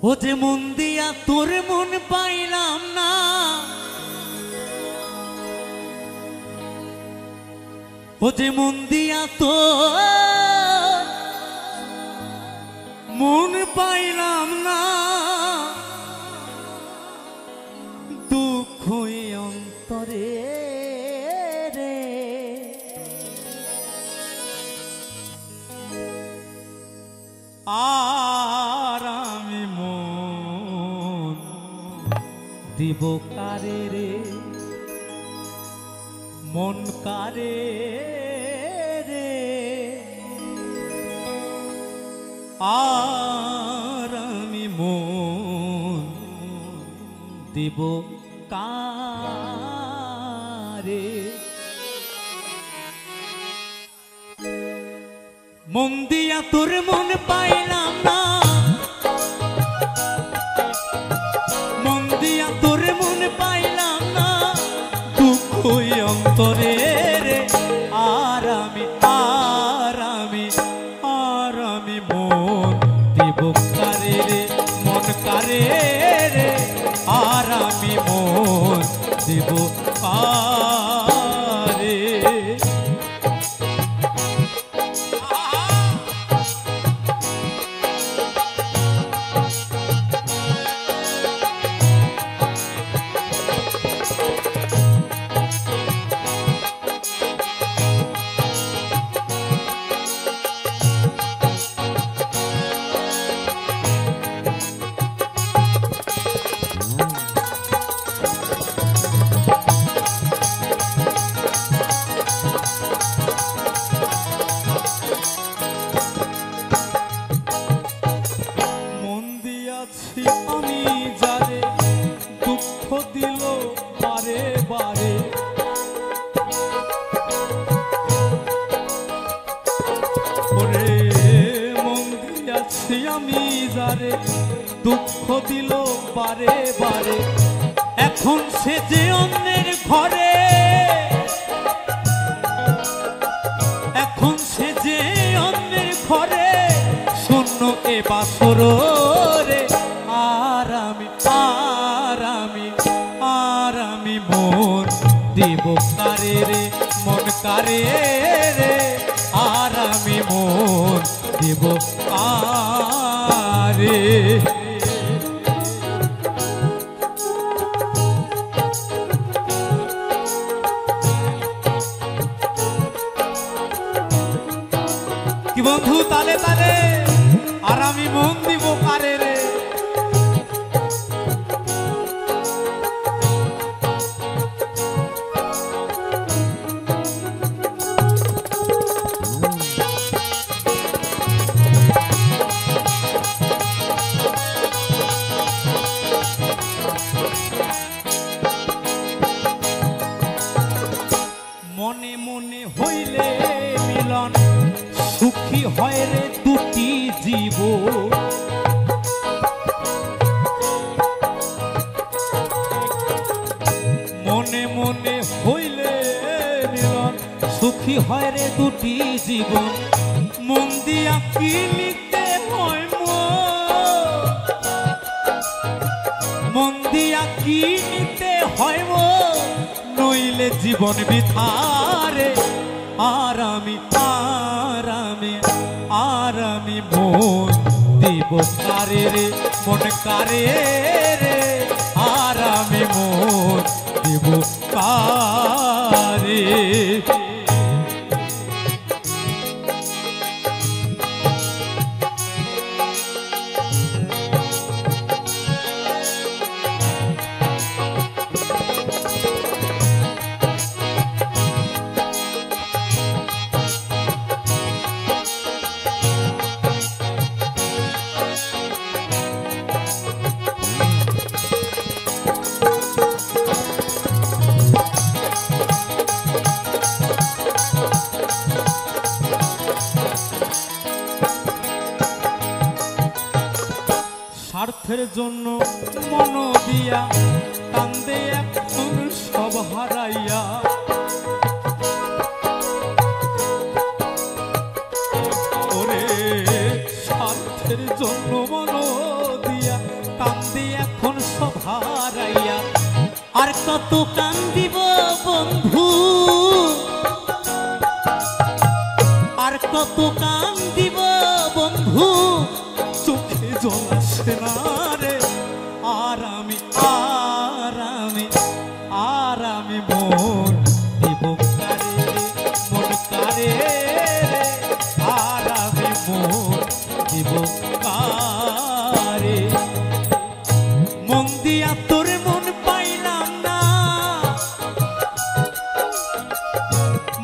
ও যে মন দিয়া তোর মন পাইলাম না, ও যে মন দিয়া তোর মন পাইলাম না, দুঃখ অন্তরে রে আর আমি মন দিব কারে রে, মন কারে রে আর আমি মন দিব কারে। মন দিয়া তোর মন পাইলাম না, মন দিয়া তোর মন পাইলাম না, দুঃখ অন্তরে রে আর আমি মন দিব কারে রে, মন কারে রে আর আমি মন দিব কারে। আমি যারে দুঃখ দিল বারে বারে, ওরে মন দিয়াছি আমি যারে দুঃখ দিল বারে বারে, এখন সে যে অন্যের ঘরে, এখন সে যে অন্যের ঘরে শূন্য এ বাসর রে আর আমি মন দিব কারে রে, মন কারে রে আর আমি মন দিব কারে। কি বন্ধু তালে তালে আর আমি মন দিব কারে রে। মনে মনে হইলে মিলন সুখী হয় রে দুটি জীব, মনে মনে হইলে মিলন সুখী হয় রে দুটি জীবন, মন দিয়া কিনিতে হয় মন দিয়া কিনিতে হয় নইলে জীবন বিথারে আর আমি মন দিব কারে রে, মন কারে রে আর আমি মন দিব কারে। স্বার্থের জন্য মন দিয়া কান্দে এখন সব হারাইয়া, কিসের জন্য মন দিয়া কান্দি এখন সব হারাইয়া। আর কত কান্দিব বন্ধু, আর কত কান্দিব বন্ধু, চোখে জল আসে না রে। আর আমি মন দিব কারে রে, মন কারে রে। আর আমি মন দিব কারে। মন দিয়া তোর মন পাইলাম না,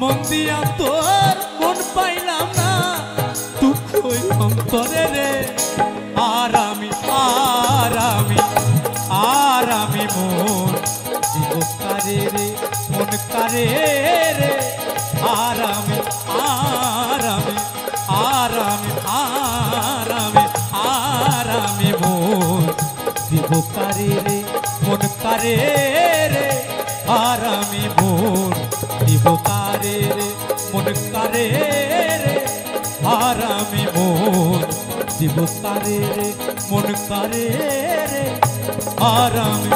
মন দিয়া তোর মন পাইলাম না, দুঃখ অন্তরে রে। আর আমি মন দিব কারে রে, মন কারে রে। আর আমি মন দিব কারে রে, মন কারে রে। আর আমি মন দিব কারে রে, মন কারে রে। আর আমি মন দিব কারে রে, মন কারে রে। আর আমি